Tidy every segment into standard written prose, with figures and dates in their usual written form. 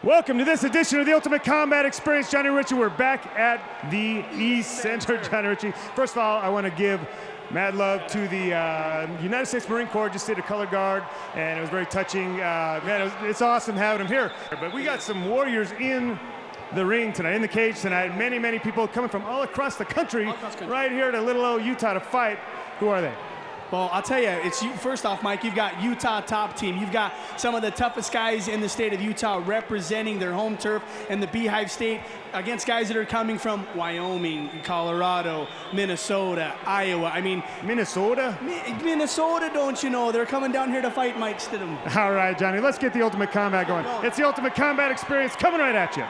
Welcome to this edition of the Ultimate Combat Experience. Johnny Ritchie, we're back at the East Center. Johnny Ritchie, first of all, I want to give mad love to the United States Marine Corps. Just did a color guard, and it was very touching. Man, it's awesome having them here. But we got some warriors in the ring tonight, in the cage tonight. Many, many people coming from all across the country, right here to little old Utah to fight. Who are they? Well, I'll tell you, it's first off, Mike, you've got Utah top team. You've got some of the toughest guys in the state of Utah representing their home turf and the Beehive State against guys that are coming from Wyoming, Colorado, Minnesota, Iowa. I mean, Minnesota? Minnesota, don't you know? They're coming down here to fight Mike Stidham. All right, Johnny, let's get the Ultimate Combat going. It's the Ultimate Combat Experience coming right at you.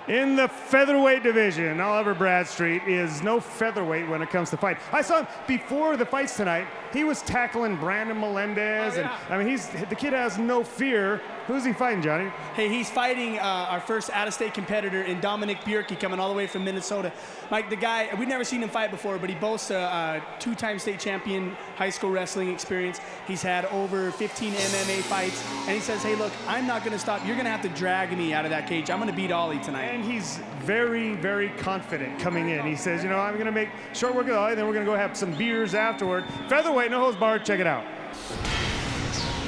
In the featherweight division, Oliver Bradstreet is no featherweight when it comes to fight. I saw him before the fights tonight. He was tackling Brandon Melendez, and I mean, the kid has no fear. Who's he fighting, Johnny? Hey, he's fighting our first out-of-state competitor in Bjerke, coming all the way from Minnesota. Mike, the guy, we've never seen him fight before, but he boasts a two-time state champion high school wrestling experience. He's had over 15 MMA fights, and he says, hey, look, I'm not going to stop. You're going to have to drag me out of that cage. I'm going to beat Ollie tonight. And he's very, very confident coming in. He says, you know, I'm going to make short work of Ollie, then we're going to go have some beers afterward. Featherweight, no holds barred. Check it out.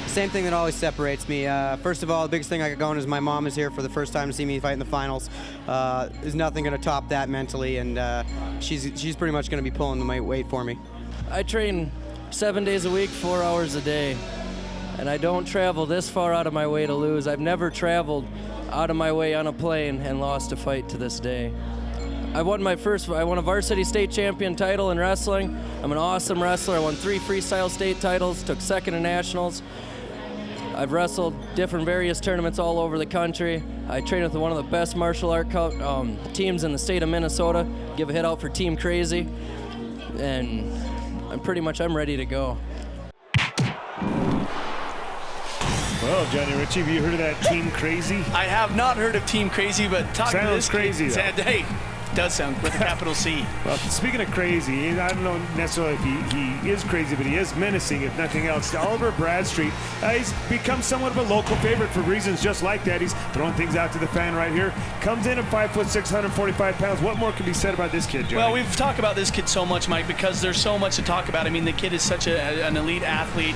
Same thing that always separates me. First of all, the biggest thing I got going is my mom is here for the first time to see me fight in the finals. There's nothing going to top that mentally, and she's pretty much going to be pulling the weight for me. I train 7 days a week, 4 hours a day, and I don't travel this far out of my way to lose. I've never traveled out of my way on a plane and lost a fight to this day. I won a varsity state champion title in wrestling. I'm an awesome wrestler. I won 3 freestyle state titles, took 2nd in nationals. I've wrestled different various tournaments all over the country. I train with one of the best martial art teams in the state of Minnesota. Give a hit out for Team Crazy. And I'm ready to go. Well, Johnny Ritchie, have you heard of that Team Crazy? I have not heard of Team Crazy, but talking to this crazy, kid, hey, does sound with a capital C. Well, speaking of crazy, I don't know necessarily if he is crazy, but he is menacing, if nothing else. Oliver Bradstreet, he's become somewhat of a local favorite for reasons just like that. He's throwing things out to the fan right here. Comes in at 5'6", 145 pounds. What more can be said about this kid, Johnny? Well, we've talked about this kid so much, Mike, because there's so much to talk about. I mean, the kid is such an elite athlete.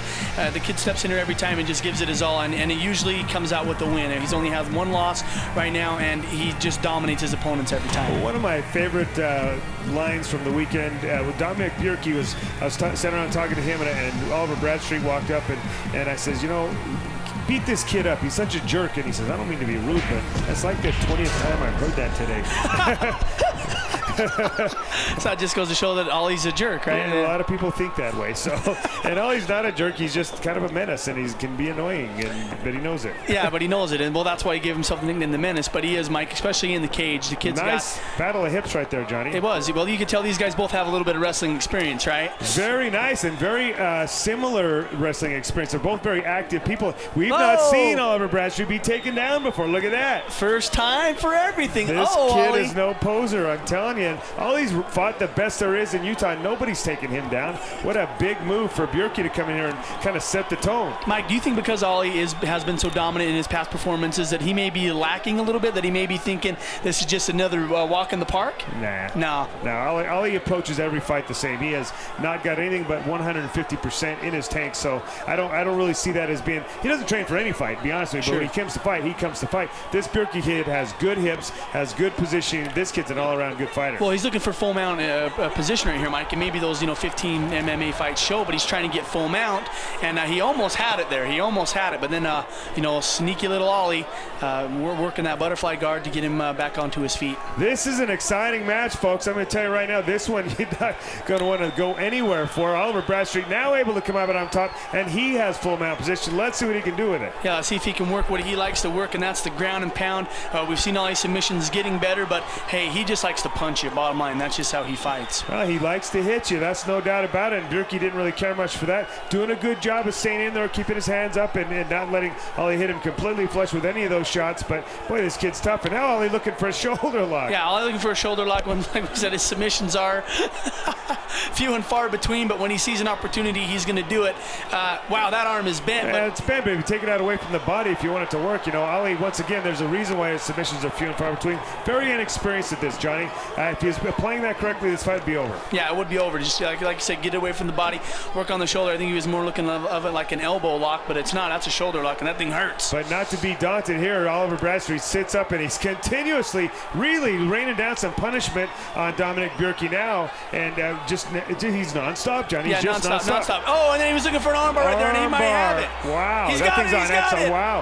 The kid steps in here every time and just gives it his all, and it usually comes out with the win. He's only has 1 loss right now, and he just dominates his opponents every time. Well, one of my favorite lines from the weekend with Dominic Bjerke I was sitting around talking to him, and Oliver Bradstreet walked up, and I says, you know, beat this kid up. He's such a jerk. And he says, I don't mean to be rude, but that's like the 20th time I've heard that today. So that just goes to show that Ollie's a jerk, right? And a lot of people think that way. So, and Ollie's not a jerk. He's just kind of a menace, and he can be annoying, but he knows it. Yeah, but he knows it, and well, that's why he gave himself the nickname the Menace. But he is, Mike, especially in the cage. The kid's nice battle of hips right there, Johnny. It was. Well, you could tell these guys both have a little bit of wrestling experience, right? Very nice and very similar wrestling experience. They're both very active people. We've not seen Oliver Bradstreet be taken down before. Look at that. First time for everything. This kid Ollie is no poser, I'm telling you. And Ollie's fought the best there is in Utah. Nobody's taken him down. What a big move for Bjerke to come in here and kind of set the tone. Mike, do you think because Ollie has been so dominant in his past performances that he may be lacking a little bit, that he may be thinking this is just another walk in the park? Nah. No. Ollie approaches every fight the same. He has not got anything but 150% in his tank, so I don't really see that as being, he doesn't train for any fight, to be honest with you, but when he comes to fight, he comes to fight. This Bjerke kid has good hips, has good positioning. This kid's an all-around good fighter. Well, he's looking for full mount position right here, Mike, and maybe those 15 MMA fights show, but he's trying to get full mount, and he almost had it there. He almost had it, but then sneaky little Ollie, we're working that butterfly guard to get him back onto his feet. This is an exciting match, folks. I'm going to tell you right now, this one you're not going to want to go anywhere for. Oliver Bradstreet now able to come out on top, and he has full mount position. Let's see what he can do with it. Yeah, see if he can work what he likes to work, and that's the ground and pound. We've seen all these submissions getting better, but hey, he just likes to punch you, bottom line. That's just how he fights. Well, he likes to hit you. That's no doubt about it, and Bjerke didn't really care much for that. Doing a good job of staying in there, keeping his hands up, and not letting Ollie hit him completely flush with any of those shots. But boy, this kid's tough, and now Ollie looking for a shoulder lock. Yeah, Ollie looking for a shoulder lock when, like we said, his submissions are few and far between, but when he sees an opportunity, he's going to do it. Wow, that arm is bent. Yeah, it's bent, baby. Take it out away from the body if you want it to work. Ollie, once again, there's a reason why his submissions are few and far between. Very inexperienced at this, Johnny. If he's playing that correctly, this fight would be over. Yeah, it would be over. Just like you said, get away from the body, work on the shoulder. I think he was more looking of it like an elbow lock, but it's not. That's a shoulder lock, and that thing hurts. But not to be daunted here, Oliver Bradstreet sits up, and he's continuously really raining down some punishment on Dominic Bjerke now, and he's nonstop, Johnny. Yeah, he's just nonstop. Oh, and then he was looking for an armbar right there, and he might have it. Wow, He's that got thing's it, on. he's That's got it. Wow.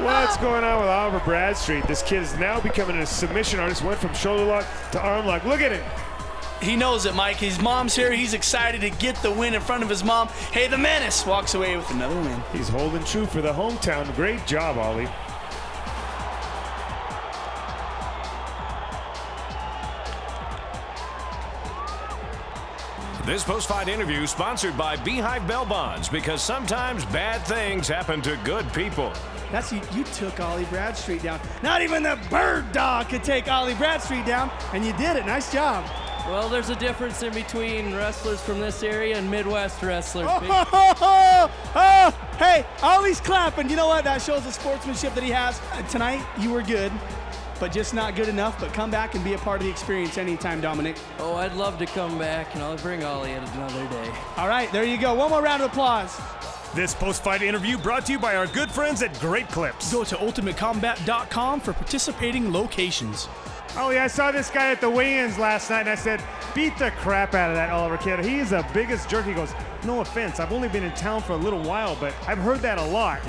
What's going on with Oliver Bradstreet? This kid is now becoming a submission artist. Went from shoulder lock to arm lock. Look at him. He knows it, Mike. His mom's here. He's excited to get the win in front of his mom. Hey, the Menace walks away with another win. He's holding true for the hometown. Great job, Ollie. This post-fight interview sponsored by Beehive Bell Bonds, because sometimes bad things happen to good people. That's you took Ollie Bradstreet down. Not even the bird dog could take Ollie Bradstreet down, and you did it. Nice job. Well, there's a difference in between wrestlers from this area and Midwest wrestlers. Hey, Ollie's clapping. You know what? That shows the sportsmanship that he has. Tonight, you were good, but just not good enough. But come back and be a part of the experience anytime, Dominic. Oh, I'd love to come back, and I'll bring Ollie in another day. All right, there you go. One more round of applause. This post-fight interview brought to you by our good friends at Great Clips. Go to ultimatecombat.com for participating locations. Ollie, I saw this guy at the weigh-ins last night, and I said, beat the crap out of that Oliver kid. He's the biggest jerk. He goes, no offense, I've only been in town for a little while, but I've heard that a lot.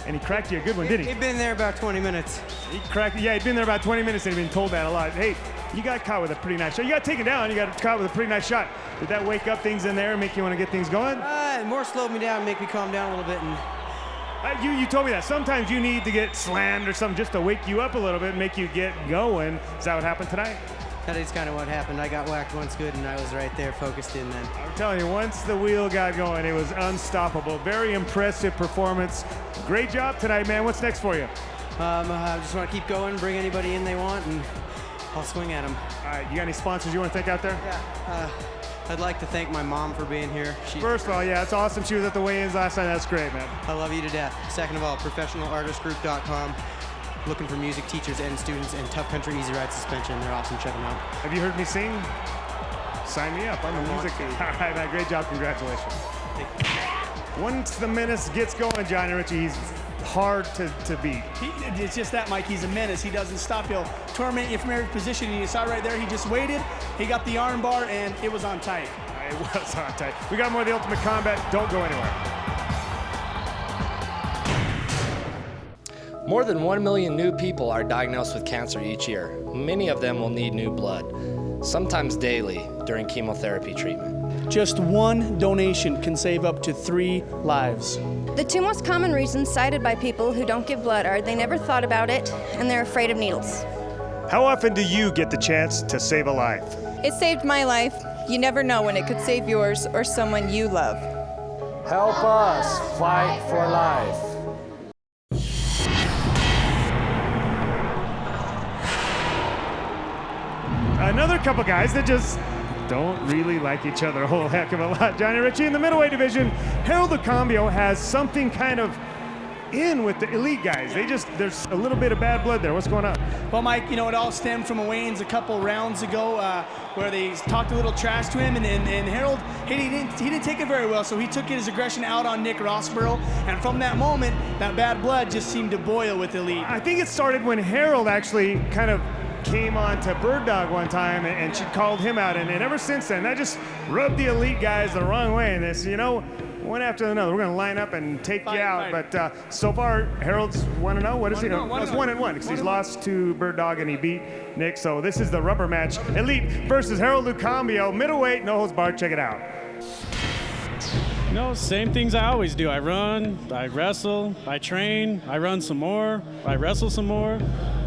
and he cracked you a good one, didn't he? He'd been there about 20 minutes. He cracked, yeah, he'd been there about 20 minutes and he'd been told that a lot. Hey, you got caught with a pretty nice shot. You got taken down, you got caught with a pretty nice shot. Did that wake up things in there and make you want to get things going? More slowed me down, make me calm down a little bit. And you told me that. Sometimes you need to get slammed or something just to wake you up a little bit and make you get going. Is that what happened tonight? that is kind of what happened. I got whacked once good, and I was right there focused in then. I'm telling you, once the wheel got going, it was unstoppable. Very impressive performance. Great job tonight, man. What's next for you? I just want to keep going, bring anybody in they want, and I'll swing at them. All right, you got any sponsors you want to thank out there? Yeah. I'd like to thank my mom for being here. First of all, yeah, it's awesome. She was at the weigh-ins last night. That's great, man. I love you to death. Second of all, professionalartistgroup.com. Looking for music teachers and students, and Tough Country Easy Ride Suspension. They're awesome. Check them out. Have you heard me sing? Sign me up. I'm a music. All right, man. Great job. Congratulations. Once the menace gets going, Johnny Ritchie, he's hard to beat. It's just that, Mike. He's a menace. He doesn't stop. He'll torment you from every position. And you saw right there, he just waited. He got the arm bar, and it was on tight. It was on tight. We got more of the Ultimate Combat. Don't go anywhere. More than 1 million new people are diagnosed with cancer each year. Many of them will need new blood, sometimes daily during chemotherapy treatment. Just one donation can save up to 3 lives. The 2 most common reasons cited by people who don't give blood are they never thought about it and they're afraid of needles. How often do you get the chance to save a life? It saved my life. You never know when it could save yours or someone you love. Help us fight for life. Another couple guys that just don't really like each other a whole heck of a lot. Johnny Ritchie in the middleweight division. Harold Lucambio has something kind of in with the elite guys. There's a little bit of bad blood there. What's going on? Well, Mike, it all stemmed from a weigh-ins a couple rounds ago where they talked a little trash to him, and Harold, he didn't take it very well, so he took his aggression out on Nick Rossborough, and from that moment, that bad blood just seemed to boil with elite. I think it started when Harold actually kind of came on to Bird Dog one time, and she called him out, and ever since then, that just rubbed the elite guys the wrong way. And this, one after another, we're going to line up and take you out. But so far, Harold's 1-0. What is he? No, it's 1-1 because he's lost to Bird Dog and he beat Nick. So this is the rubber match: Elite versus Harold Lucambio, middleweight, no holds barred. Check it out. Same things I always do. I run, I wrestle, I train, I run some more, I wrestle some more.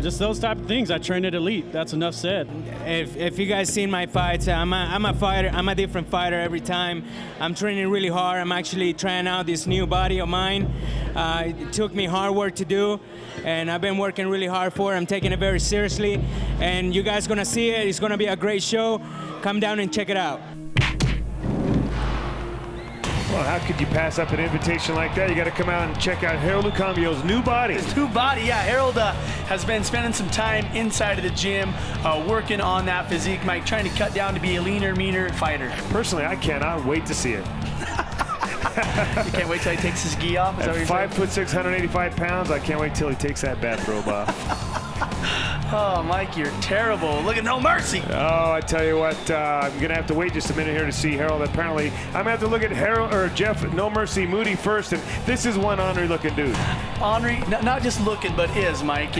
Just those type of things. I train at Elite. That's enough said. If you guys seen my fights, I'm a fighter. I'm a different fighter every time. I'm training really hard. I'm actually trying out this new body of mine. It took me hard work to do, and I've been working really hard for it. I'm taking it very seriously, and you guys gonna see it. It's gonna be a great show. Come down and check it out. Well, how could you pass up an invitation like that? You got to come out and check out Harold Lucambio's new body. His new body, yeah. Harold has been spending some time inside of the gym, working on that physique, Mike, trying to cut down to be a leaner, meaner fighter. Personally, I cannot wait to see it. You can't wait till he takes his gi off? Is that what you're 5'6", 185 pounds, I can't wait till he takes that bathrobe off. Oh, Mike, you're terrible. Look at No Mercy. Oh, I tell you what, I'm going to have to wait just a minute here to see Harold. Apparently, I'm going to have to look at Harold or Jeff No Mercy Moody first, and this is one ornery-looking dude. Ornery, not just looking, but is, Mike.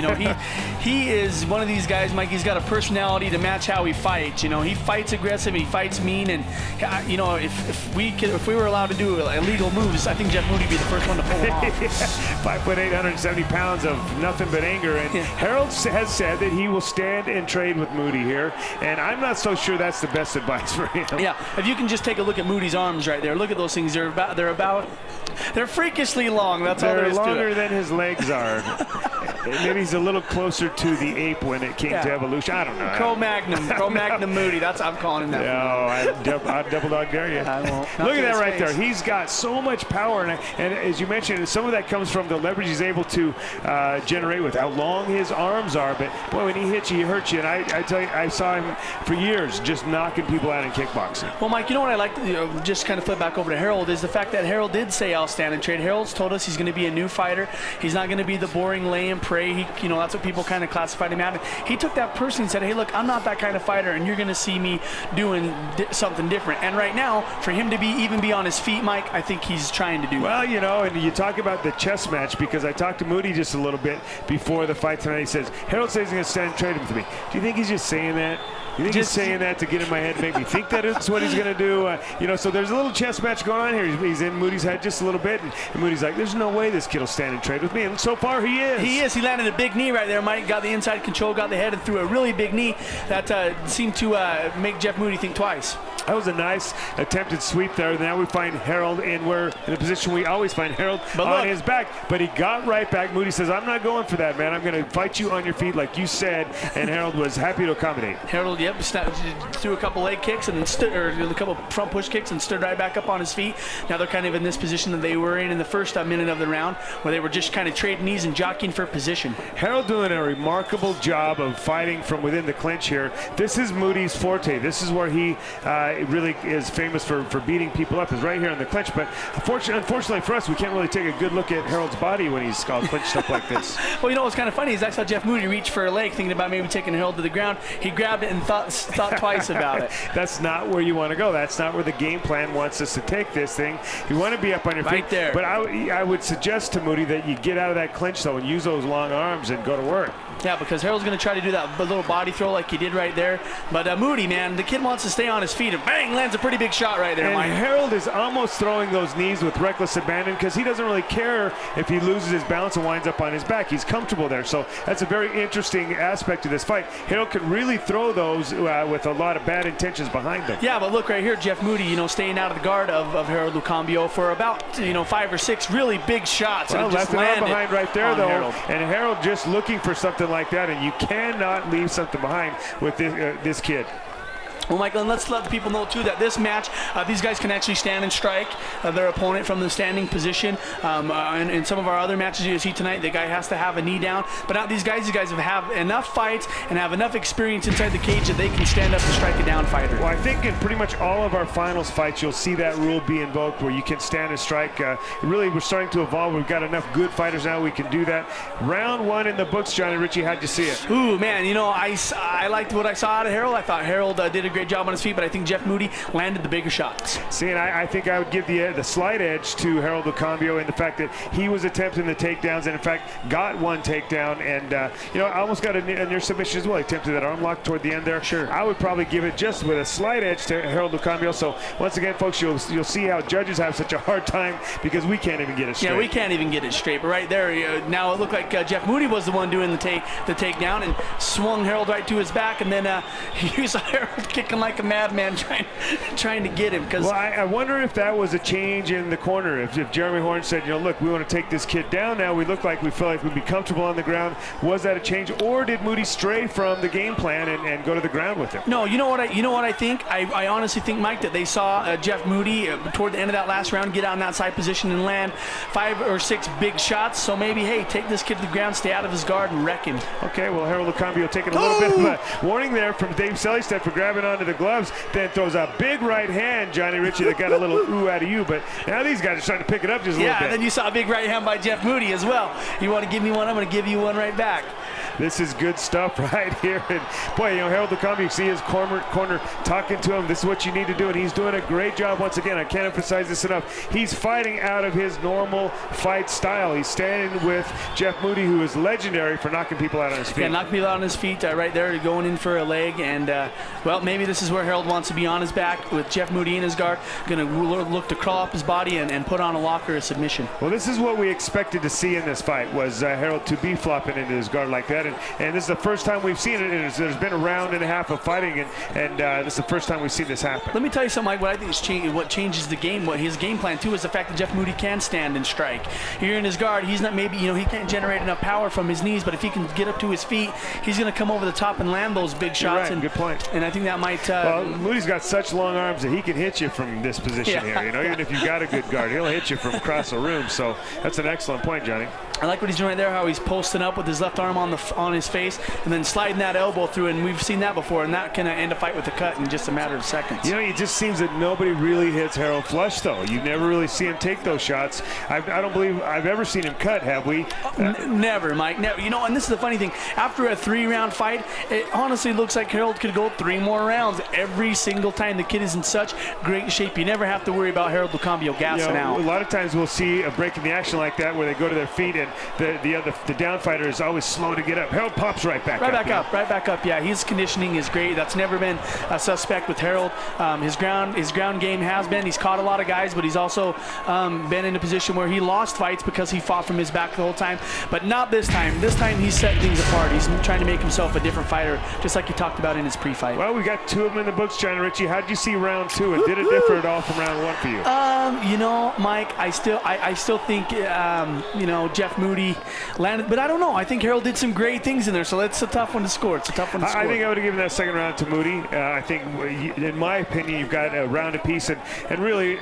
He is one of these guys, Mike. He's got a personality to match how he fights. He fights aggressive, he fights mean, and if we were allowed to do illegal moves, I think Jeff Moody would be the first one to pull them off. 5'8", 170 pounds of nothing but anger, and Harold has said that he will stand and trade with Moody here, and I'm not so sure that's the best advice for him. Yeah, if you can just take a look at Moody's arms right there, look at those things. They're freakishly long. That's all there is to it. They're longer than his legs are. Maybe he's a little closer to the ape when it came to evolution. I don't know. Cro-Magnon Moody. That's I'm calling him that. No, I double dog dare you. I won't. Look at that right there. He's got so much power, and as you mentioned, some of that comes from the leverage he's able to generate with how long his arms are. But boy, when he hits you, he hurts you. And I tell you, I saw him for years just knocking people out in kickboxing. Well, Mike, you know what I like to just kind of flip back over to Harold is the fact that Harold did say I'll stand and trade. Harold's told us he's going to be a new fighter. He's not going to be the boring lay and pray. That's what people kind of classified him out. He took that person and said, hey, look, I'm not that kind of fighter, and you're going to see me doing something different. And right now, for him to even be on his feet, Mike, I think he's trying to do well, and you talk about the chess match, because I talked to Moody just a little bit before the fight tonight. He says, Harold says he's going to stand and trade him with me. Do you think he's just saying that? You think he's saying that to get in my head and make me think that it's what he's going to do? So there's a little chess match going on here. He's in Moody's head just a little bit, and Moody's like, there's no way this kid will stand and trade with me. And so far, he is. He is. He landed a big knee right there, Mike. Got the inside control, got the head, and threw a really big knee that seemed to make Jeff Moody think twice. That was a nice attempted sweep there. Now we find Harold in a position we always find Harold on his back. But he got right back. Moody says, I'm not going for that, man. I'm going to fight you on your feet like you said. And Harold was happy to accommodate. Harold, threw a couple leg kicks and then a couple front push kicks and stood right back up on his feet. Now they're kind of in this position that they were in the first minute of the round, where they were just kind of trading knees and jockeying for position. Harold doing a remarkable job of fighting from within the clinch here. This is Moody's forte. This is where he really is famous for beating people up, is right here in the clinch. But unfortunately for us, we can't really take a good look at Harold's body when he's all clinched up like this. Well, what's kind of funny is I saw Jeff Moody reach for a leg, thinking about maybe taking Harold to the ground. He grabbed it and thought twice about it. That's not where you want to go. That's not where the game plan wants us to take this thing. You want to be up on your feet. Right there. But I would suggest to Moody that you get out of that clinch, though, and use those long arms and go to work. Yeah, because Harold's going to try to do that little body throw like he did right there. But Moody, man, the kid wants to stay on his feet, and bang, lands a pretty big shot right there, and Mike. Harold is almost throwing those knees with reckless abandon, because he doesn't really care if he loses his balance and winds up on his back. He's comfortable there. So that's a very interesting aspect of this fight. Harold could really throw those with a lot of bad intentions behind them. Yeah, but look right here, Jeff Moody, staying out of the guard of Harold Lucambio for about 5 or 6 really big shots. Well, and left and arm behind right there, though. Harold. And Harold just looking for something like that, and you cannot leave something behind with this kid. Well, Michael, and let's let the people know, too, that this match, these guys can actually stand and strike their opponent from the standing position. And in some of our other matches you see tonight, the guy has to have a knee down. But now these guys have enough fights and have enough experience inside the cage that they can stand up and strike a down fighter. Well, I think in pretty much all of our finals fights, you'll see that rule be invoked, where you can stand and strike. Really, we're starting to evolve. We've got enough good fighters now we can do that. Round 1 in the books, Johnny Ritchie. How'd you see it? Ooh, man, I liked what I saw out of Harold. I thought Harold did a great job on his feet, but I think Jeff Moody landed the bigger shots. See, and I think I would give the slight edge to Harold Lucambio in the fact that he was attempting the takedowns, and in fact got one takedown, and I almost got a near submission as well. He attempted that arm lock toward the end there. Sure. I would probably give it just with a slight edge to Harold Lucambio. So once again, folks, you'll see how judges have such a hard time because we can't even get it straight. Yeah, we can't even get it straight. But right there, now it looked like Jeff Moody was the one doing the takedown and swung Harold right to his back, and then you saw Harold kicking like a madman trying to get him. Well, I wonder if that was a change in the corner. If Jeremy Horn said, look, we want to take this kid down now. We look like we feel like we'd be comfortable on the ground. Was that a change, or did Moody stray from the game plan and go to the ground with him? No, you know what I think? I honestly think, Mike, that they saw Jeff Moody toward the end of that last round get out in that side position and land 5 or 6 big shots. So maybe, hey, take this kid to the ground, stay out of his guard, and wreck him. Okay, well, Harold Lucambio taking a little bit of a warning there from Dave Sellystead for grabbing onto the gloves. Then throws a big right hand, Johnny Ritchie, that got a little ooh out of you. But now these guys are trying to pick it up just a little bit. Yeah, and then you saw a big right hand by Jeff Moody as well. You want to give me one, I'm going to give you one right back. This is good stuff right here. And boy, Harold Lucambio, you see his corner talking to him. This is what you need to do, and he's doing a great job. Once again, I can't emphasize this enough. He's fighting out of his normal fight style. He's standing with Jeff Moody, who is legendary for knocking people out on his feet. Yeah, knocking people out on his feet right there, going in for a leg. And, well, maybe this is where Harold wants to be, on his back with Jeff Moody in his guard. Going to look to crawl up his body and put on a lock or a submission. Well, this is what we expected to see in this fight, was Harold to be flopping into his guard like that. And this is the first time we've seen it. There's been a round and a half of fighting, and this is the first time we've seen this happen. Let me tell you something, Mike. What I think is what changes the game, what his game plan too, is the fact that Jeff Moody can stand and strike. Here in his guard, he's not he can't generate enough power from his knees, but if he can get up to his feet, he's going to come over the top and land those big shots. Right, good point. And I think that might. Well, Moody's got such long arms that he can hit you from this position here. Even if you've got a good guard, he'll hit you from across the room. So that's an excellent point, Johnny. I like what he's doing right there, how he's posting up with his left arm on his face and then sliding that elbow through, and we've seen that before, and that can end a fight with a cut in just a matter of seconds. You know, it just seems that nobody really hits Harold flush, though. You never really see him take those shots. I don't believe I've ever seen him cut, have we? Never, Mike, never. You know, and this is the funny thing. After a 3-round fight, it honestly looks like Harold could go 3 more rounds every single time. The kid is in such great shape. You never have to worry about Harold Lucambio gassing out. A lot of times we'll see a break in the action like that where they go to their feet and the down fighter is always slow to get up. Harold pops right back up. Right back up. Yeah, his conditioning is great. That's never been a suspect with Harold. His ground game has been. He's caught a lot of guys, but he's also been in a position where he lost fights because he fought from his back the whole time. But not this time. This time he set things apart. He's trying to make himself a different fighter, just like he talked about in his pre-fight. Well, we got 2 of them in the books, Johnny Ritchie. How did you see round 2, and did it differ at all from round 1 for you? You know, Mike, I still think you know, Jeff Moody landed, but I don't know. I think Harold did some great things in there, so it's a tough one to score. I think I would have given that second round to Moody. I think, in my opinion, you've got a round apiece, and really,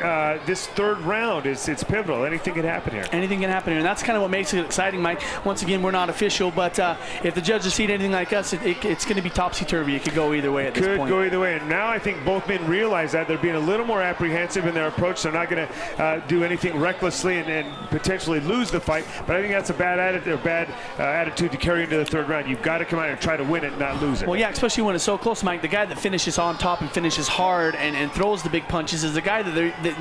this third round it's pivotal. Anything can happen here. Anything can happen here, and that's kind of what makes it exciting, Mike. Once again, we're not official, but if the judges see anything like us, it's going to be topsy-turvy. It could go either way at this point. Could go either way, and now I think both men realize that they're being a little more apprehensive in their approach. They're not going to do anything recklessly and potentially lose the fight, but I think that's a bad attitude to carry into the third round. You've got to come out and try to win it, not lose it. Well, yeah, especially when it's so close, Mike. The guy that finishes on top and finishes hard and throws the big punches is the guy that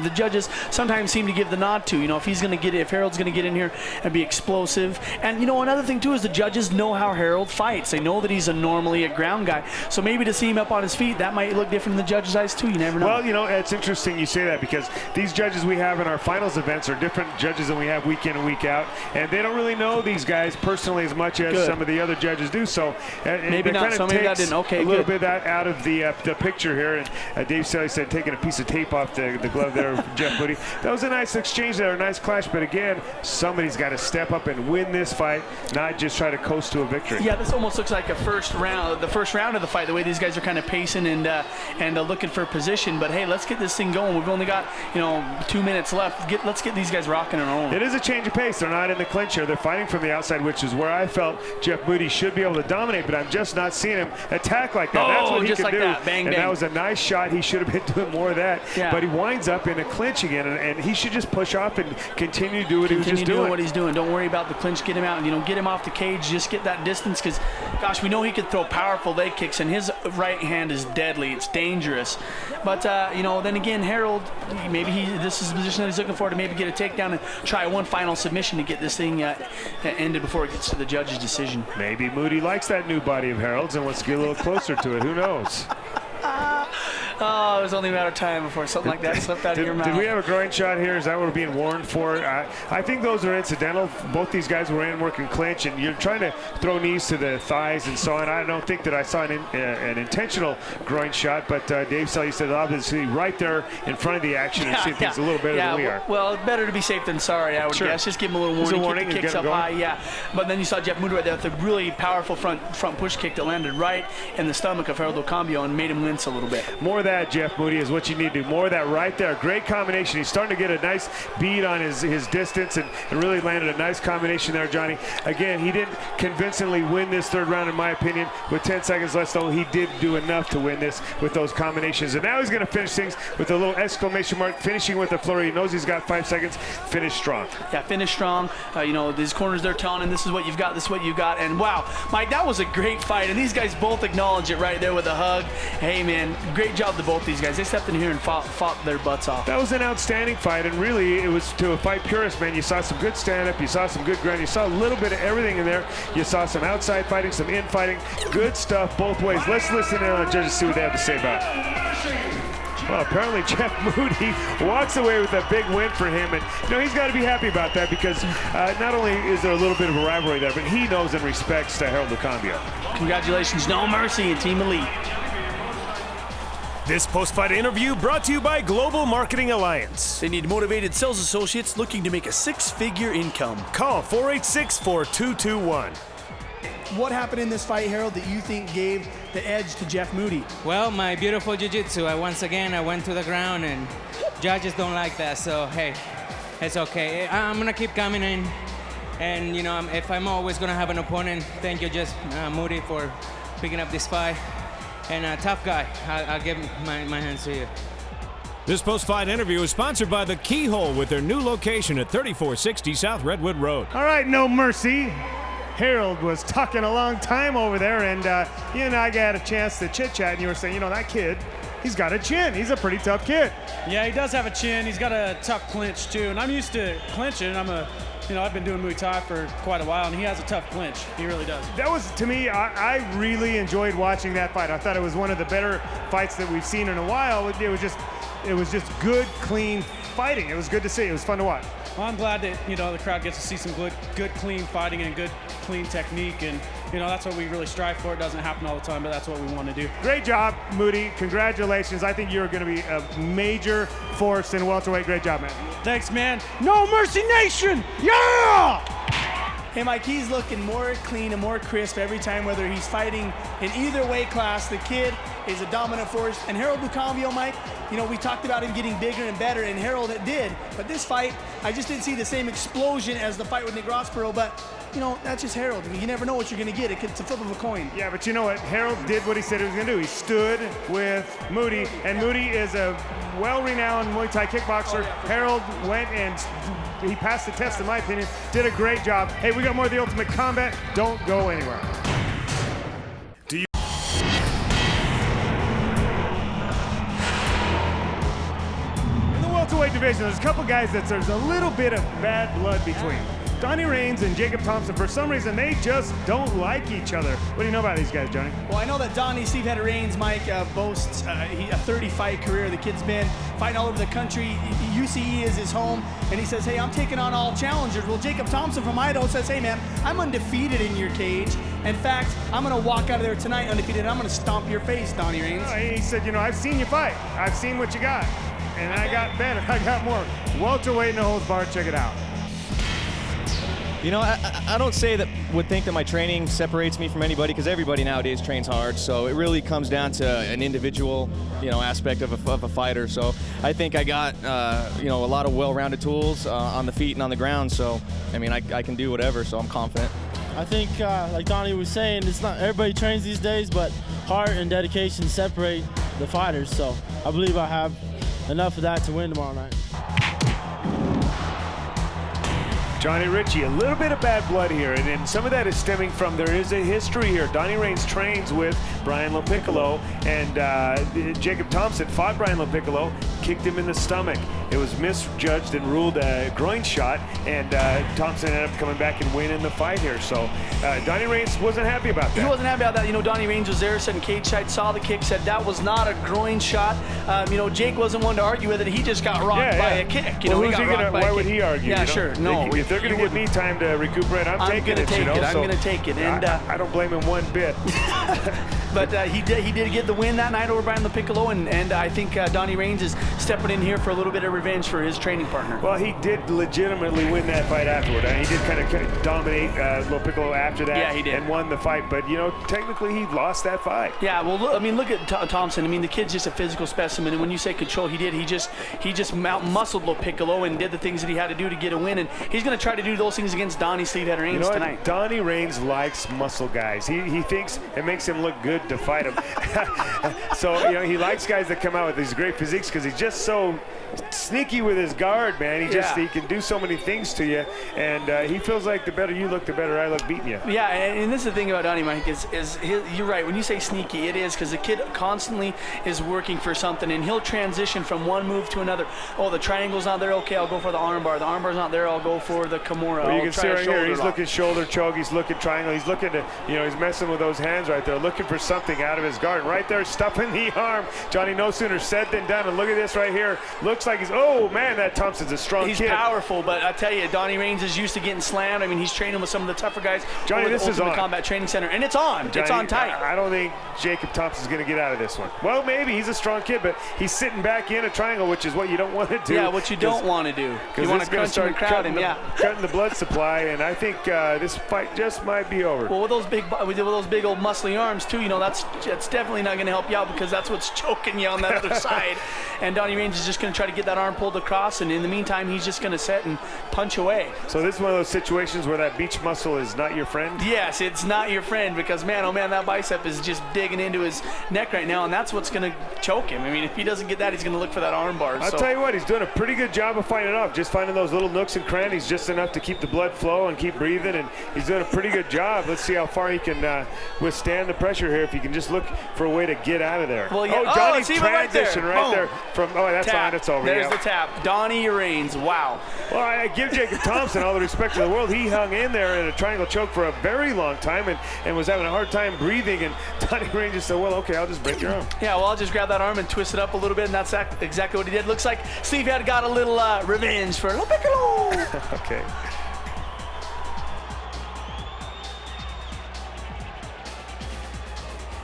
the judges sometimes seem to give the nod to. You know, if Harold's going to get in here and be explosive. And, you know, another thing, too, is the judges know how Harold fights. They know that he's normally a ground guy. So maybe to see him up on his feet, that might look different in the judges' eyes, too. You never know. Well, you know, it's interesting you say that, because these judges we have in our finals events are different judges than we have week in and week out. And they don't really know these guys personally as much as some of the other judges do. So maybe not. So maybe that didn't. Okay, a little bit of that out of the picture here. And Dave Selly said taking a piece of tape off the glove there of Jeff Moody. That was a nice exchange there, a nice clash. But again, somebody's got to step up and win this fight, not just try to coast to a victory. Yeah, this almost looks like the first round of the fight. The way these guys are kind of pacing and looking for position. But hey, let's get this thing going. We've only got 2 minutes left. Let's get these guys rocking and rolling. It is a change of pace. They're not in the clinch here. They're fighting from the outside, which is where I felt Jeff Moody should be able to dominate, but I'm just not seeing him attack like that. That's what he can do. That. Bang, and bang. That was a nice shot. He should have been doing more of that. Yeah. But he winds up in a clinch again, and he should just push off and continue to do what he was just doing. What he's doing. Don't worry about the clinch. Get him out and get him off the cage. Just get that distance, because, gosh, we know he could throw powerful leg kicks, and his right hand is deadly. It's dangerous. But then again, Harold, maybe this is the position that he's looking for, to maybe get a takedown and try one final submission to get this thing ended before it gets to the judge's decision. Maybe Moody likes that new body of Harold's and wants to get a little closer to it. Who knows? Oh, it was only a matter of time before something like that slipped out of your mouth. Did we have a groin shot here? Is that what we're being warned for? I think those are incidental. Both these guys were in working clinch, and you're trying to throw knees to the thighs and so on. I don't think that I saw an intentional groin shot, but Dave Selly said obviously right there in front of the action and seeing things a little better than we are. Well, it's better to be safe than sorry, I would guess. Just give him a little warning. Keep the kicks up high, yeah. But then you saw Jeff Moody right there with a really powerful front push kick that landed right in the stomach of Harold Lucambio and made him wince a little bit. More of that, Jeff Moody, is what you need to do. More of that right there. Great combination. He's starting to get a nice beat on his distance and really landed a nice combination there, Johnny. Again, he didn't convincingly win this third round, in my opinion. With 10 seconds left, though, he did do enough to win this with those combinations. And now he's going to finish things with a little exclamation mark, finishing with a flurry. He knows he's got 5 seconds. Finish strong. Yeah, finish strong. These corners, they're telling him this is what you've got, this is what you've got. And wow, Mike, that was a great fight. And these guys both acknowledge it right there with a hug. Hey, man, great job to both these guys. They stepped in here and fought their butts off. That was an outstanding fight, and really it was, to a fight purist, man, you saw some good stand-up, you saw some good ground, you saw a little bit of everything in there. You saw some outside fighting, some in-fighting. Good stuff both ways. Let's listen in on the judges, see what they have to say about it. Well, apparently Jeff Moody walks away with a big win for him, and he's got to be happy about that, because not only is there a little bit of a rivalry there, but he knows and respects Harold Lucambio. Congratulations, no mercy in Team Elite. This post-fight interview brought to you by Global Marketing Alliance. They need motivated sales associates looking to make a 6-figure income. Call 486-4221. What happened in this fight, Harold, that you think gave the edge to Jeff Moody? Well, my beautiful jiu-jitsu. Once again, I went to the ground, and judges don't like that. So, hey, it's okay. I'm going to keep coming in And, you know, if I'm always going to have an opponent, thank you, just Moody, for picking up this fight. And tough guy. I'll give my hands to you. This post-fight interview is sponsored by The Keyhole with their new location at 3460 South Redwood Road. All right, no mercy. Harold was talking a long time over there, and you and I got a chance to chit-chat, and you were saying, you know, that kid, he's got a chin. He's a pretty tough kid. Yeah, he does have a chin. He's got a tough clinch, too. And I'm used to clinching. I've been doing Muay Thai for quite a while, and he has a tough clinch. He really does. That was, to me, I really enjoyed watching that fight. I thought it was one of the better fights that we've seen in a while. It was just good, clean fighting. It was good to see. It was fun to watch. Well, I'm glad that, you know, the crowd gets to see some good, clean fighting and good, clean technique. And, you know, that's what we really strive for. It doesn't happen all the time, but that's what we want to do. Great job, Moody. Congratulations. I think you're going to be a major force in welterweight. Great job, man. Thanks, man. No Mercy Nation! Yeah! Hey, Mike, he's looking more clean and more crisp every time, whether he's fighting in either weight class. The kid is a dominant force. And Harold Lucambio, Mike, you know, we talked about him getting bigger and better, and Harold it did. But this fight, I just didn't see the same explosion as the fight with Nick Rossborough. But, you know, that's just Harold. I mean, you never know what you're going to get. It's a flip of a coin. Yeah, but you know what? Harold did what he said he was going to do. He stood with Moody, and Moody is a well-renowned Muay Thai kickboxer. Harold went and he passed the test, in my opinion. Did a great job. Hey, we got more of the Ultimate Combat. Don't go anywhere. In the welterweight division, there's a couple guys that there's a little bit of bad blood between. Downey and Jacob Thompson, for some reason, they just don't like each other. What do you know about these guys, Johnny? Well, I know that Downey, Steve Header-Rains, Mike, boasts a 30-fight career. The kid's been fighting all over the country. UCE is his home, and he says, hey, I'm taking on all challengers. Well, Jacob Thompson from Idaho says, hey, man, I'm undefeated in your cage. In fact, I'm going to walk out of there tonight undefeated, and I'm going to stomp your face, Downey Rains. He said, you know, I've seen you fight. I've seen what you got, and I got better. I got more. Welterweight, no holds barred. Check it out. You know, I don't say that would think that my training separates me from anybody, because everybody nowadays trains hard. So it really comes down to an individual, you know, aspect of a fighter. So I think I got, you know, a lot of well-rounded tools on the feet and on the ground. So, I mean, I can do whatever, so I'm confident. I think, like Downey was saying, it's not everybody trains these days, but heart and dedication separate the fighters. So I believe I have enough of that to win tomorrow night. Johnny Ritchie, a little bit of bad blood here, and some of that is stemming from, there is a history here. Downey Rains trains with Brian LaPiccolo, and Jacob Thompson fought Brian LaPiccolo, kicked him in the stomach. It was misjudged and ruled a groin shot, and Thompson ended up coming back and winning the fight here. So Downey Rains wasn't happy about that. He wasn't happy about that. You know, Downey Rains was there, sitting cage side, saw the kick, said that was not a groin shot. You know, Jake wasn't one to argue with it. He just got rocked by a kick. You know, well, he got rocked by a kick. Why would he argue? Yeah, you know? sure. No. If they're going to give me time to recuperate, I'm taking it. I'm going to take it. And I don't blame him one bit. But he did get the win that night over Brian LaPiccolo, and I think Downey Rains is stepping in here for a little bit of revenge for his training partner. Well, he did legitimately win that fight afterward. He did kind of dominate LaPiccolo after that. Yeah, he did. And won the fight. But, you know, technically he lost that fight. Yeah, well, look at Thompson. I mean, the kid's just a physical specimen. And when you say control, he just out-muscled LaPiccolo and did the things that he had to do to get a win. And he's going to try to do those things against Downey Steve Header-Rains you know tonight. Downey Rains likes muscle guys. He thinks it makes him look good to fight him. So, you know, he likes guys that come out with these great physiques because he's just so sneaky with his guard, man. He can do so many things to you, and he feels like the better you look, the better I look beating you. Yeah, and this is the thing about Downey, Mike, you're right. When you say sneaky, it is, because the kid constantly is working for something, and he'll transition from one move to another. Oh, the triangle's not there, okay, I'll go for the armbar. The armbar's not there, I'll go for the Kimura. Well, you can see right here, he's looking shoulder choke, he's looking triangle, he's looking to, you know, he's messing with those hands right there, looking for something out of his guard. Right there, stuffing the arm. Johnny, no sooner said than done, and look at this right here. Looks like he's, oh man, that Thompson's a strong kid. He's powerful, but I tell you, Downey Rains is used to getting slammed. I mean, he's training with some of the tougher guys. Johnny, this is on. Combat Training Center, and it's on. Johnny, it's on tight. I don't think Jacob Thompson's going to get out of this one. Well, maybe. He's a strong kid, but he's sitting back in a triangle, which is what you don't want to do. Yeah, what you don't want to do. You want to crunch him and crowd him, cutting the blood supply, and I think this fight just might be over. Well, with those big old muscly arms, too, you know, know, that's definitely not going to help you out because that's what's choking you on that other side. And Donnie Range is just going to try to get that arm pulled across, and in the meantime, he's just going to set and punch away. So this is one of those situations where that beach muscle is not your friend? Yes, it's not your friend because, man, oh man, that bicep is just digging into his neck right now, and that's what's going to choke him. I mean, if he doesn't get that, he's going to look for that arm bar. I'll tell you what, he's doing a pretty good job of fighting it off, just finding those little nooks and crannies just enough to keep the blood flow and keep breathing, and he's doing a pretty good job. Let's see how far he can withstand the pressure here if he can just look for a way to get out of there. Well, yeah. Johnny's transition right there from, that's tap. on, it's over. There's the tap. Donnie Reigns, wow. Well, I give Jacob Thompson all the respect in the world. He hung in there in a triangle choke for a very long time and was having a hard time breathing, and Donnie Reigns just said, well, okay, I'll just break your arm. Yeah, well, I'll just grab that arm and twist it up a little bit, and that's exactly what he did. Looks like Steve had got a little revenge for Lo Piccolo. Okay.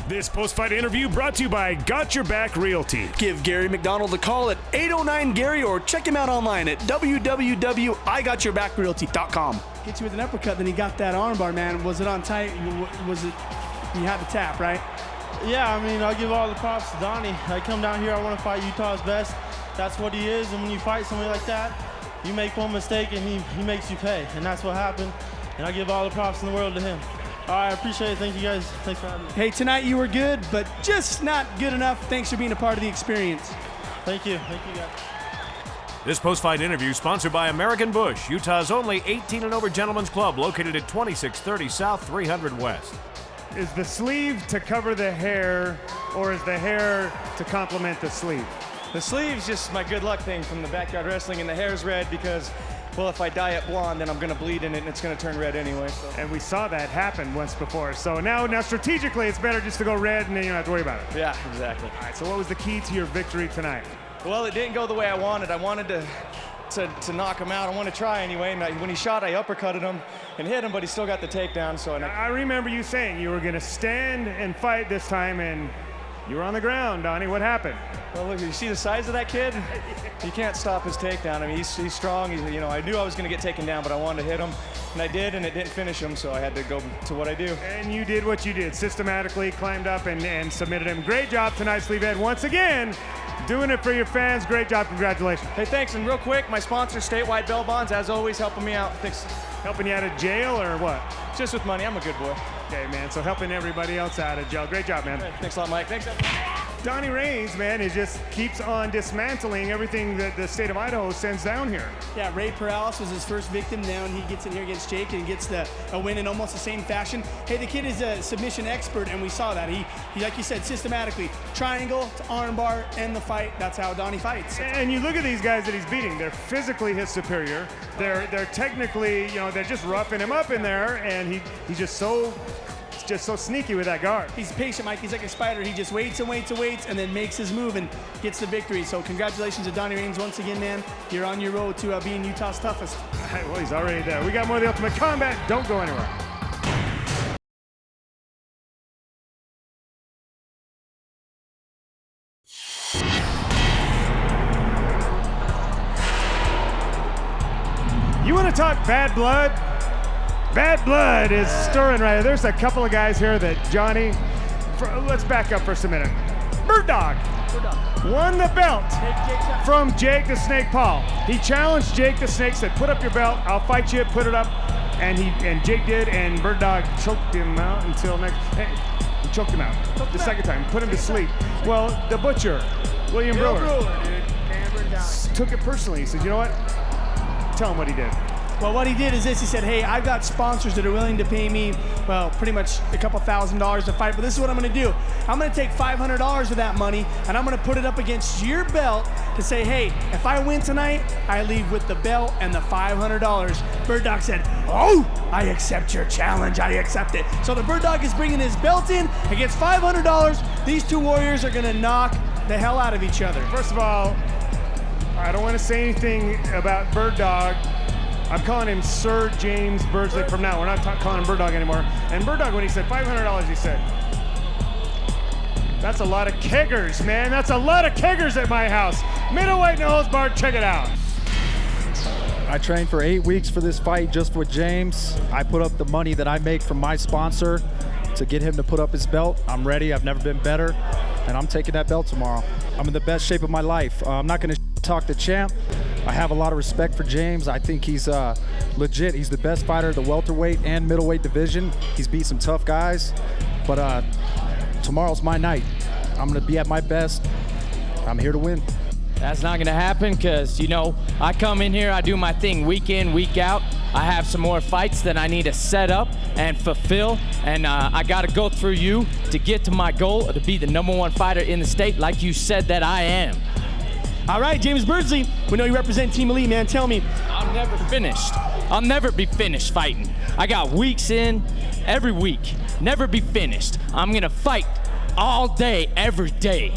This post-fight interview brought to you by Got Your Back Realty. Give Gary McDonald a call at 809-GARY or check him out online at www.igotyourbackrealty.com. Hit you with an uppercut, then he got that armbar, man. Was it on tight? Was it, you had the tap, right? Yeah, I mean, I'll give all the props to Donnie. I come down here, I want to fight Utah's best. That's what he is, and when you fight somebody like that, you make one mistake and he makes you pay, and that's what happened. And I give all the props in the world to him. All right, I appreciate it. Thank you, guys. Thanks for having me. Hey, tonight you were good, but just not good enough. Thanks for being a part of the experience. Thank you. Thank you, guys. This post-fight interview sponsored by American Bush, Utah's only 18 and over gentlemen's club located at 2630 South 300 West. Is the sleeve to cover the hair, or is the hair to complement the sleeve? The sleeve's just my good luck thing from the backyard wrestling, and the hair's red because, well, if I dye it blonde, then I'm going to bleed in it, and it's going to turn red anyway. So. And we saw that happen once before. So now strategically, it's better just to go red, and then you don't have to worry about it. Yeah, exactly. All right, so what was the key to your victory tonight? Well, it didn't go the way I wanted. I wanted to knock him out. I want to try anyway. And when he shot, I uppercutted him and hit him, but he still got the takedown. So I remember you saying you were going to stand and fight this time, and you were on the ground, Donnie. What happened? Well, look, you see the size of that kid? You can't stop his takedown. I mean, he's strong. I knew I was going to get taken down, but I wanted to hit him, and I did, and it didn't finish him, so I had to go to what I do. And you did what you did, systematically climbed up and submitted him. Great job tonight, Sleevehead. Once again, doing it for your fans. Great job. Congratulations. Hey, thanks. And real quick, my sponsor, Statewide Bail Bonds, as always, helping me out. Thanks. Helping you out of jail or what? Just with money. I'm a good boy. Okay, man. So helping everybody else out of jail. Great job, man. Hey, thanks a lot, Mike. Thanks, everybody. Donnie Reigns, man, just keeps on dismantling everything that the state of Idaho sends down here. Yeah, Ray Perales was his first victim. Now he gets in here against Jake and gets a win in almost the same fashion. Hey, the kid is a submission expert, and we saw that. He like you said, systematically, triangle to armbar, end the fight. That's how Donnie fights. And you look at these guys that he's beating. They're physically his superior. They're technically, they're just roughing him up in there, and he's just so sneaky with that guard. He's patient, Mike. He's like a spider. He just waits and waits and waits and then makes his move and gets the victory. So congratulations to Donnie Reigns once again, man. You're on your road to being Utah's toughest. All right, well, he's already there. We got more of the Ultimate Combat. Don't go anywhere. You want to talk bad blood? Bad blood is stirring right here. There's a couple of guys here that Johnny, let's back up for a minute. Bird Dog won the belt from Jake the Snake Paul. He challenged Jake the Snake, said, put up your belt, I'll fight you, put it up. And Jake did, and Bird Dog choked him out until next, he choked him out the second time, put him to sleep. Well, the butcher, William Brewer, took it personally. He said, you know what? Tell him what he did. Well, what he did is this. He said, hey, I've got sponsors that are willing to pay me, well, pretty much a couple $1,000s to fight, but this is what I'm going to do. I'm going to take $500 of that money, and I'm going to put it up against your belt to say, hey, if I win tonight, I leave with the belt and the $500. Bird Dog said, oh, I accept your challenge. I accept it. So the Bird Dog is bringing his belt in against $500. These two warriors are going to knock the hell out of each other. First of all, I don't want to say anything about Bird Dog. I'm calling him Sir James Birdsley from now. We're not calling him Bird Dog anymore. And Bird Dog, when he said $500, he said, that's a lot of keggers, man. That's a lot of keggers at my house. Middleweight, no holds barred. Check it out. I trained for 8 weeks for this fight just with James. I put up the money that I make from my sponsor, to get him to put up his belt. I'm ready. I've never been better, and I'm taking that belt tomorrow. I'm in the best shape of my life. I'm not going to talk the champ. I have a lot of respect for James. I think he's legit. He's the best fighter of the welterweight and middleweight division. He's beat some tough guys, but tomorrow's my night. I'm going to be at my best. I'm here to win. That's not gonna happen because, you know, I come in here, I do my thing week in, week out. I have some more fights that I need to set up and fulfill, and I gotta go through you to get to my goal to be the #1 fighter in the state like you said that I am. All right, James Birdsley, we know you represent Team Elite, man. Tell me. I'm never finished. I'll never be finished fighting. I got weeks in, every week. Never be finished. I'm gonna fight all day, every day.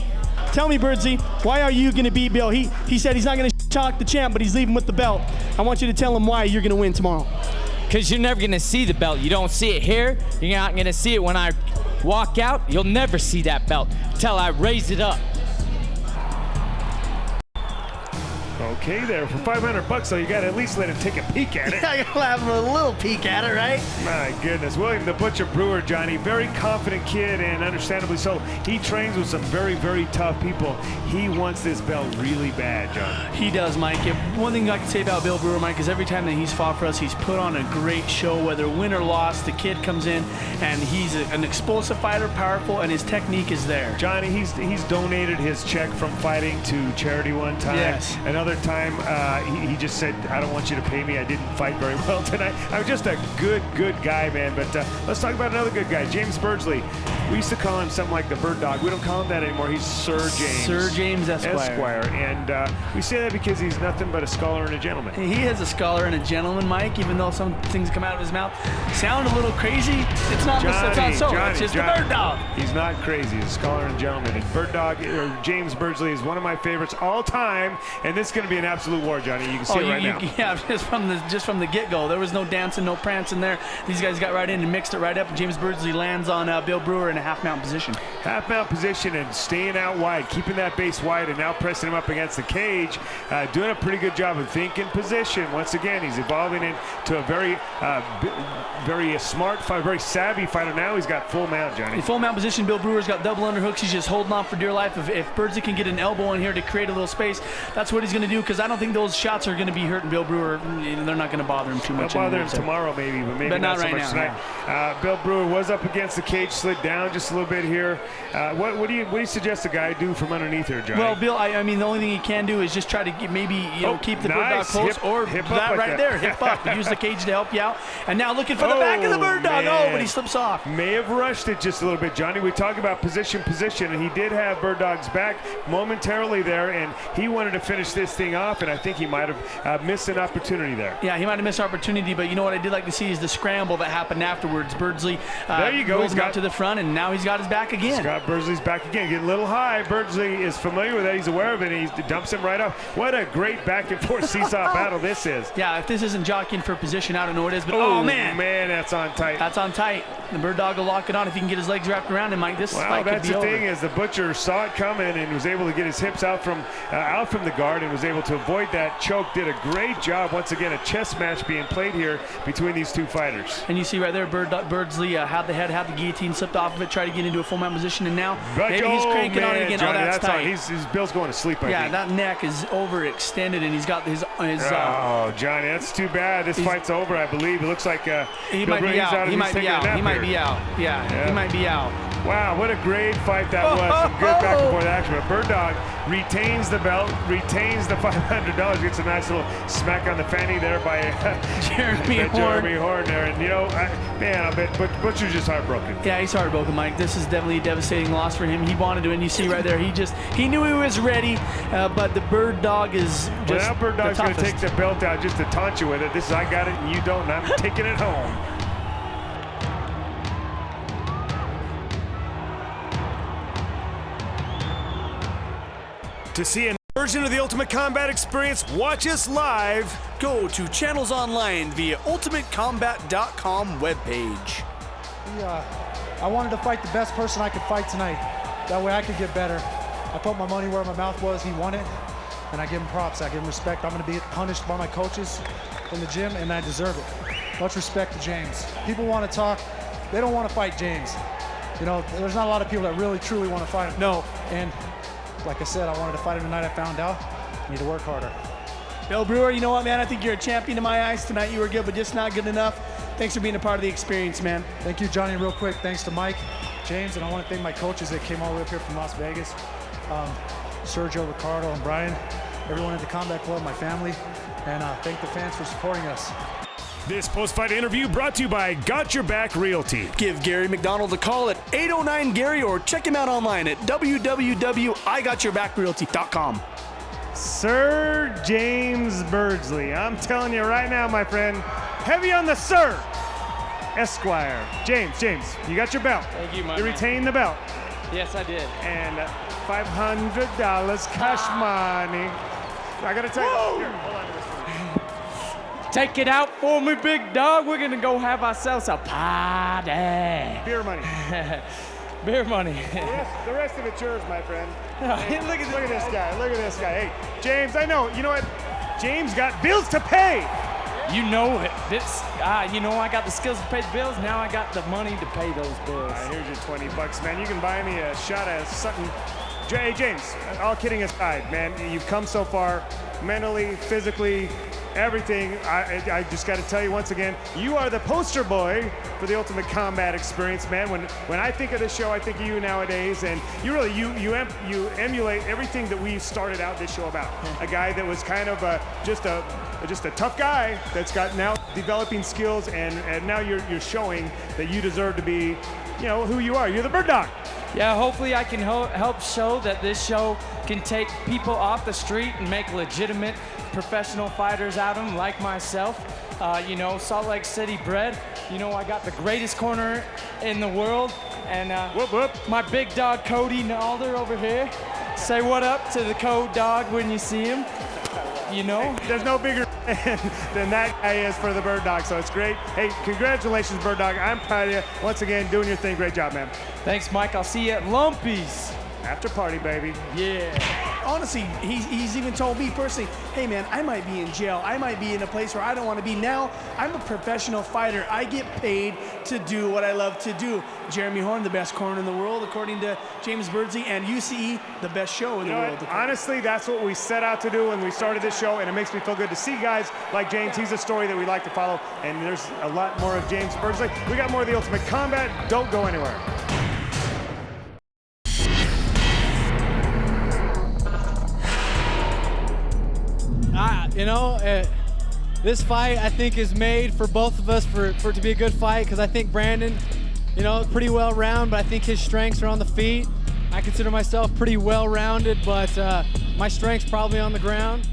Tell me, Birdsley, why are you going to beat Bill? He said he's not going to talk the champ, but he's leaving with the belt. I want you to tell him why you're going to win tomorrow. Because you're never going to see the belt. You don't see it here. You're not going to see it when I walk out. You'll never see that belt until I raise it up. Okay, there for $500, though, you got to at least let him take a peek at it. I gotta have a little peek at it, right? My goodness, William the Butcher Brewer, Johnny, very confident kid, and understandably so. He trains with some very, very tough people. He wants this belt really bad, John. He does, Mike. One thing I can say about Bill Brewer, Mike, is every time that he's fought for us, he's put on a great show, whether win or loss. The kid comes in, and he's an explosive fighter, powerful, and his technique is there. Johnny, he's donated his check from fighting to charity one time. Yes. Another time, he just said, I don't want you to pay me. I didn't fight very well tonight. I'm just a good guy, man. But let's talk about another good guy, James Birdsley. We used to call him something like the Bird Dog. We don't call him that anymore. He's Sir James. Sir James Esquire. And we say that because he's nothing but a scholar and a gentleman. He is a scholar and a gentleman, Mike, even though some things come out of his mouth sound a little crazy. It's not so. It's just the Bird Dog. He's not crazy. He's a scholar and a gentleman. And Bird Dog, or James Birdsley, is one of my favorites all time. And this is going to be an absolute war, Johnny. You can see it right now. Yeah, just from the get-go. There was no dancing, no prancing there. These guys got right in and mixed it right up. And James Birdsley lands on Bill Brewer in a half-mount position. Half-mount position and staying out wide, keeping that base wide, and now pressing him up against the cage. Doing a pretty good job of thinking position. Once again, he's evolving into a very smart fighter, very savvy fighter. Now he's got full mount, Johnny. In full mount position, Bill Brewer's got double underhooks. He's just holding on for dear life. If Birdsley can get an elbow in here to create a little space, that's what he's going to do, because I don't think those shots are going to be hurting Bill Brewer. They're not going to bother him too much. They'll bother him tomorrow maybe, but maybe not so much tonight. Bill Brewer was up against the cage, slid down just a little bit here. What do you suggest the guy do from underneath here, Johnny? Well, Bill, I mean, the only thing he can do is just try to keep the Bird Dog close, or hip that right there, hip up. Use the cage to help you out. And now looking for the back of the Bird Dog. Man. Oh, but he slips off. May have rushed it just a little bit, Johnny. We talk about position, and he did have Bird Dog's back momentarily there, and he wanted to finish this thing off, and I think he might have missed an opportunity there. Yeah, he might have missed an opportunity, but you know what I did like to see is the scramble that happened afterwards. Birdsley there you go. He's got to the front, and now he's got his back again. Scott Birdsley's back again, getting a little high. Birdsley is familiar with that. He's aware of it, and he dumps him right off. What a great back and forth seesaw battle this is. Yeah, if this isn't jockeying for position, I don't know what it is, but oh man, that's on tight. That's on tight. The Bird Dog will lock it on if he can get his legs wrapped around him, Mike. This fight could be over. That's the thing, is the Butcher saw it coming and was able to get his hips out from the guard and was able to avoid that choke. Did a great job. Once again, a chess match being played here between these two fighters. And you see right there, Birdsley had the guillotine, slipped off of it, tried to get into a full mount position, and now maybe he's cranking on it again. Johnny, that's tight. His Bill's going to sleep, I think. That neck is overextended, and he's got his oh, Johnny, that's too bad. This fight's over, I believe. It looks like he might be out. He might be out. Yeah, he might be out. Wow, what a great fight that was. Some good back and forth action. But Bird Dog retains the belt, retains the $500, gets a nice little smack on the fanny there by Jeremy Horn there. And, you know, I bet Butcher's just heartbroken. Yeah, he's heartbroken, Mike. This is definitely a devastating loss for him. He wanted to, and you see right there, he knew he was ready, but the Bird Dog is just well, now Bird Dog's going to take the belt out just to taunt you with it. This is, I got it and you don't, and I'm taking it home. To see a version of the Ultimate Combat experience, watch us live. Go to channels online via ultimatecombat.com webpage. I wanted to fight the best person I could fight tonight. That way I could get better. I put my money where my mouth was. He won it, and I give him props. I give him respect. I'm going to be punished by my coaches in the gym, and I deserve it. Much respect to James. People want to talk they don't want to fight James. You know, there's not a lot of people that really, truly want to fight him. No. And like I said, I wanted to fight him tonight. I found out I need to work harder. Bill Brewer, you know what, man? I think you're a champion in my eyes. Tonight you were good, but just not good enough. Thanks for being a part of the experience, man. Thank you, Johnny. Real quick, thanks to Mike, James, and I want to thank my coaches that came all the way up here from Las Vegas. Sergio, Ricardo, and Brian, everyone at the Combat Club, my family, and thank the fans for supporting us. This post-fight interview brought to you by Got Your Back Realty. Give Gary McDonald a call at 809-GARY or check him out online at www.IGotYourBackRealty.com. Sir James Birdsley. I'm telling you right now, my friend, heavy on the sir. Esquire. James, you got your belt. Thank you, my You man. retained the belt. Yes, I did. And $500 cash money. I gotta tell you. Here, hold on to this one. Take it out for me, big dog. We're gonna go have ourselves a party. Beer money. Beer money. The rest of it's yours, my friend. Hey, look at this guy. Look at this guy. Hey, James, I know. You know what? James got bills to pay. You know it. You know I got the skills to pay the bills. Now I got the money to pay those bills. All right, here's your $20, man. You can buy me a shot at something. Hey, James, all kidding aside, man, you've come so far, mentally, physically, everything. I just got to tell you once again, you are the poster boy for the Ultimate Combat experience, man. When I think of this show, I think of you nowadays, and you really you emulate everything that we started out this show about. A guy that was kind of just a tough guy that's got now developing skills, and now you're showing that you deserve to be, you know, who you are. You're the Bird Dog. Yeah, hopefully I can help show that this show can take people off the street and make legitimate professional fighters out of them, like myself. You know, Salt Lake City bred. You know, I got the greatest corner in the world. And whoop, whoop. My big dog, Cody Nalder, over here. Say what up to the Code Dog when you see him. You know? Hey, there's no bigger than that guy is for the Bird Dog, so it's great. Hey, congratulations, Bird Dog. I'm proud of you. Once again, doing your thing. Great job, man. Thanks, Mike. I'll see you at Lumpy's. After party, baby. Yeah. Honestly, he's even told me personally, hey man, I might be in jail. I might be in a place where I don't want to be. Now, I'm a professional fighter. I get paid to do what I love to do. Jeremy Horn, the best corner in the world, according to James Birdsley, and UCE, the best show in the world. Honestly, that's what we set out to do when we started this show, and it makes me feel good to see guys like James. He's a story that we like to follow, and there's a lot more of James Birdsley. We got more of the Ultimate Combat. Don't go anywhere. You know, this fight I think is made for both of us for it to be a good fight, because I think Brandon, you know, pretty well rounded, but I think his strengths are on the feet. I consider myself pretty well rounded, but my strength's probably on the ground.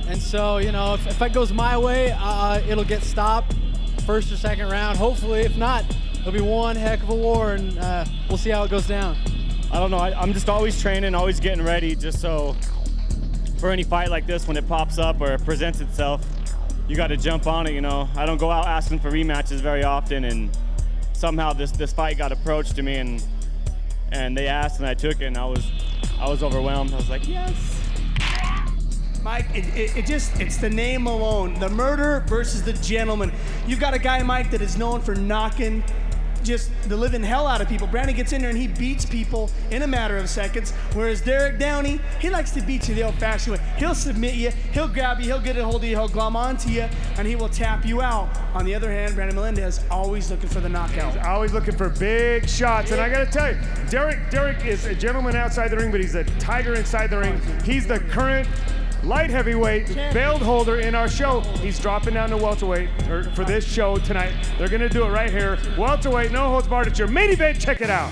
And so, you know, if it goes my way, it'll get stopped first or second round. Hopefully, if not, it'll be one heck of a war, and we'll see how it goes down. I don't know. I'm just always training, always getting ready, just so for any fight like this, when it pops up or it presents itself, you got to jump on it, you know. I don't go out asking for rematches very often, and somehow this fight got approached to me, and they asked, and I took it, and I was overwhelmed. I was like, yes. Mike, it's the name alone. The murder versus the gentleman. You've got a guy, Mike, that is known for knocking just the living hell out of people. Brandon gets in there and he beats people in a matter of seconds, whereas Derek Downey, he likes to beat you the old-fashioned way. He'll submit you, he'll grab you, he'll get a hold of you, he'll glom onto you, and he will tap you out. On the other hand, Brandon Melendez always looking for the knockout. He's always looking for big shots, and I gotta tell you, Derek is a gentleman outside the ring, but he's a tiger inside the ring. He's the current light heavyweight belt holder in our show. He's dropping down to welterweight for this show tonight. They're gonna do it right here. Welterweight, no holds barred. It's your main event. Check it out.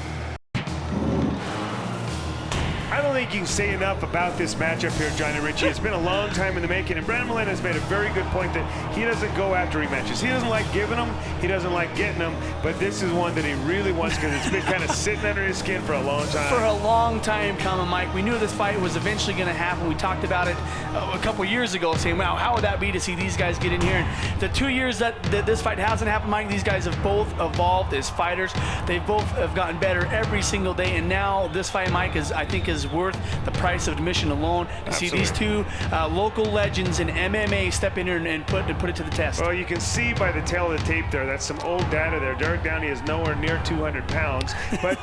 I don't think you can say enough about this matchup here, Johnny Ritchie. It's been a long time in the making, and Brandon Melendez made a very good point that he doesn't go after rematches. He doesn't like giving them, he doesn't like getting them, but this is one that he really wants because it's been kind of sitting under his skin for a long time. For a long time coming, Mike. We knew this fight was eventually going to happen. We talked about it a couple years ago, saying, wow, how would that be to see these guys get in here? And the 2 years that this fight hasn't happened, Mike, these guys have both evolved as fighters. They both have gotten better every single day, and now this fight, Mike, I think is worth worth the price of admission alone to see these two local legends in MMA step in here and put it to the test. Well, you can see by the tail of the tape there, that's some old data there. Derek Downey is nowhere near 200 pounds, but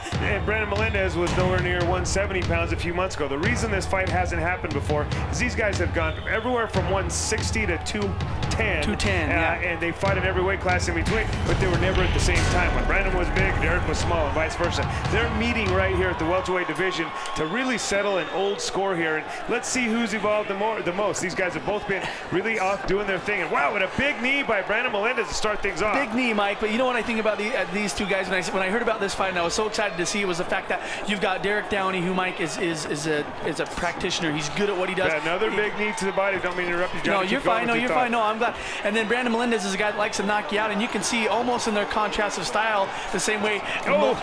Brandon Melendez was nowhere near 170 pounds a few months ago. The reason this fight hasn't happened before is these guys have gone everywhere from 160 to 210. 210, yeah. And they fight in every weight class in between, but they were never at the same time. When Brandon was big, Derek was small, and vice versa. They're meeting right here at the welterweight division to really settle an old score here, and let's see who's evolved the most. These guys have both been really off doing their thing, and wow, with a big knee by Brandon Melendez to start things off. Big knee, Mike, but you know what I think about these two guys when I heard about this fight, and I was so excited to see, it was the fact that you've got Derek Downey, who, Mike, is a practitioner. He's good at what he does. Yeah, another big knee to the body. Don't mean to interrupt you, Johnny. No, you're fine. No, you're fine. No, I'm glad. And then Brandon Melendez is a guy that likes to knock you out, and you can see almost in their contrast of style the same way. Oh,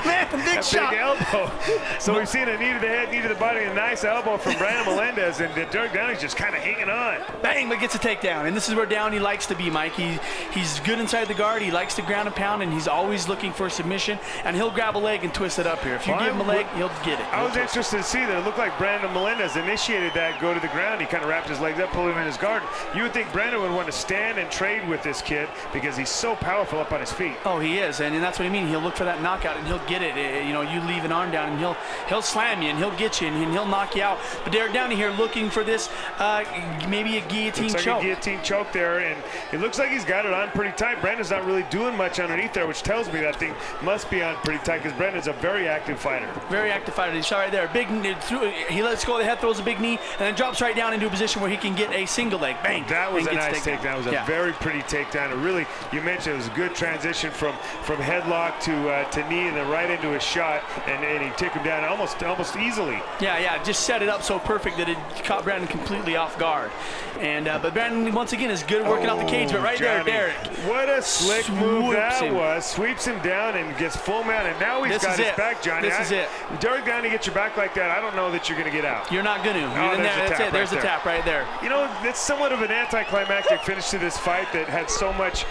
man, big shot. Big elbow. So we've seen a knee to the head, knee to the body, a nice elbow from Brandon Melendez, and Derek Downey's just kind of hanging on. Bang, but gets a takedown. And this is where Downey likes to be, Mike. He's good inside the guard. He likes to ground and pound, and he's always looking for a submission, and he'll grab a leg and twist it up here. If you give him a leg, he'll get it. I was interested to see that it looked like Brandon Melendez initiated that go to the ground. He kind of wrapped his legs up, pulled him in his guard. You would think Brandon would want to stand and trade with this kid because he's so powerful up on his feet. Oh, he is, and that's what I mean. He'll look for that knockout, and he'll get it. You know, you leave an arm down, and he'll slam you, and he'll get you, and he'll knock you out. But Derek Downey here looking for this, maybe a guillotine choke. Like a guillotine choke there, and it looks like he's got it on pretty tight. Brandon's not really doing much underneath there, which tells me that thing must be on pretty tight because Brandon's a very active fighter. Very active fighter. He shot right there. Big, he lets go of the head, throws a big knee, and then drops right down into a position where he can get a single leg. Bang. That was a nice takedown. It was a very pretty takedown. It really, you mentioned, it was a good transition from headlock to knee and then right into a shot, and he took him down almost easily. Yeah, just set it up so perfect that it caught Brandon completely off guard. And but Brandon, once again, is good at working out the cage, but right Johnny, there, Derek. What a slick move that was. Sweeps him down and gets full mount, and now he's got his back, Johnny. This is it. Derek Downey gets your back like that, I don't know that you're going to get out. You're not going to. Oh, that's it. There's the tap right there. You know, it's somewhat of an anticlimactic finish to this fight that had so much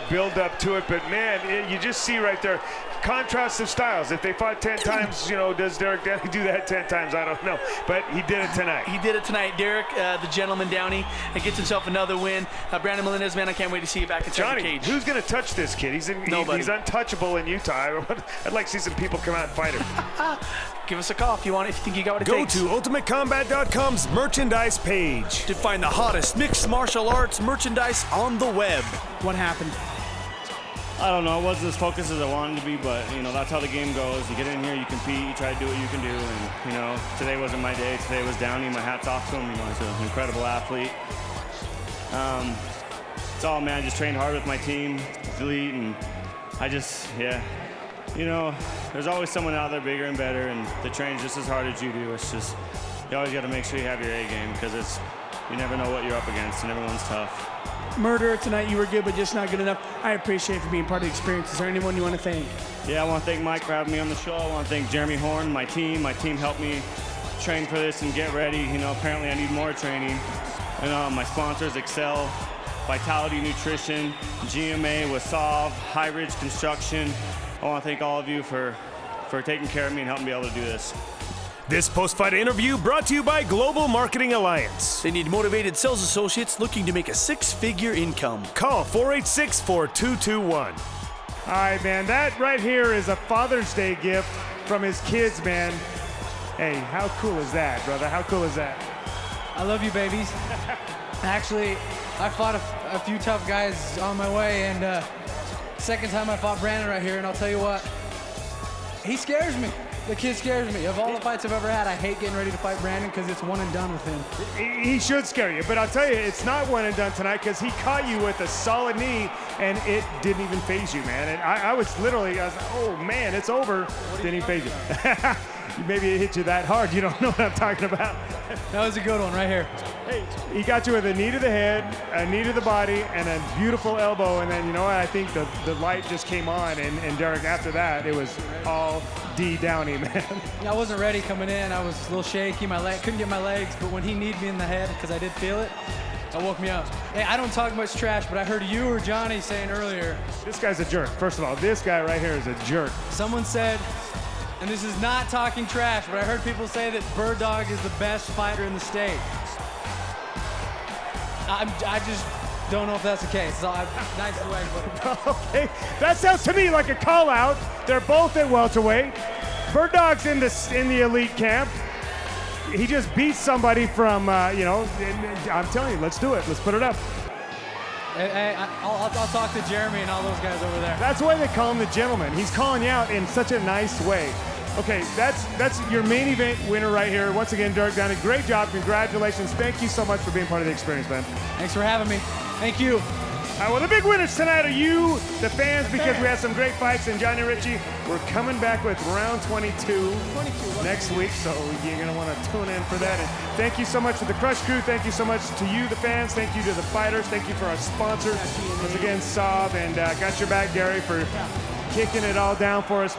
build up to it, but man, you just see right there, contrast of styles. If they fought 10 times, you know, does Derek Downey do that 10 times? I don't know, but he did it tonight. He did it tonight. Derek, the gentleman Downey, gets himself another win. Brandon Melendez, man, I can't wait to see you back inside the cage. Who's going to touch this kid? He's untouchable in Utah. I'd like to see some people come out and fight him. Give us a call if you think you got what it takes. Go to UltimateCombat.com's merchandise page to find the hottest mixed martial arts merchandise on the web. What happened? I don't know. I wasn't as focused as I wanted to be, but, you know, that's how the game goes. You get in here, you compete, you try to do what you can do, and, you know, today wasn't my day. Today was Downey. My hat's off to him. You know, he's an incredible athlete. It's all, man, I just trained hard with my team, elite, and I just, you know, there's always someone out there bigger and better, and they train just as hard as you do. It's just, you always got to make sure you have your A game because you never know what you're up against, and everyone's tough. Murderer, tonight you were good, but just not good enough. I appreciate you for being part of the experience. Is there anyone you want to thank? Yeah, I want to thank Mike for having me on the show. I want to thank Jeremy Horn, my team. My team helped me train for this and get ready. You know, apparently I need more training. And my sponsors, Excel, Vitality Nutrition, GMA, Wasav, High Ridge Construction. I want to thank all of you for taking care of me and helping me able to do this. This post-fight interview brought to you by Global Marketing Alliance. They need motivated sales associates looking to make a six-figure income. Call 486-4221. All right, man, that right here is a Father's Day gift from his kids, man. Hey, how cool is that, brother? How cool is that? I love you, babies. Actually, I fought a few tough guys on my way, and second time I fought Brandon right here, and I'll tell you what, he scares me. The kid scares me. Of all the fights I've ever had, I hate getting ready to fight Brandon because it's one and done with him. He should scare you, but I'll tell you, it's not one and done tonight because he caught you with a solid knee, and it didn't even faze you, man. And I was like, oh, man, it's over. Didn't even faze you. Maybe it hit you that hard. You don't know what I'm talking about. That was a good one right here. Hey, he got you with a knee to the head, a knee to the body, and a beautiful elbow. And then, you know what? I think the light just came on. And Derek, after that, it was all D Downey, man. I wasn't ready coming in. I was a little shaky. Couldn't get my legs. But when he kneed me in the head, because I did feel it, that woke me up. Hey, I don't talk much trash, but I heard you or Johnny saying earlier. This guy's a jerk. First of all, this guy right here is a jerk. Someone said and this is not talking trash, but I heard people say that Bird Dog is the best fighter in the state. I just don't know if that's the case. So nice way to put it. Okay, that sounds to me like a call out. They're both at welterweight. Bird Dog's in the elite camp. He just beat somebody from, you know, I'm telling you, let's do it. Let's put it up. Hey, I'll talk to Jeremy and all those guys over there. That's why they call him the gentleman. He's calling you out in such a nice way. Okay, that's your main event winner right here. Once again, Dirk Downey, great job. Congratulations. Thank you so much for being part of the experience, man. Thanks for having me. Thank you. All right, well, the big winners tonight are you, the fans, because we had some great fights. And Johnny Ritchie, we're coming back with round 22 next week, so you're going to want to tune in for that. And thank you so much to the Crush crew. Thank you so much to you, the fans. Thank you to the fighters. Thank you for our sponsors. Once again, Saab, and got your back, Gary, for kicking it all down for us.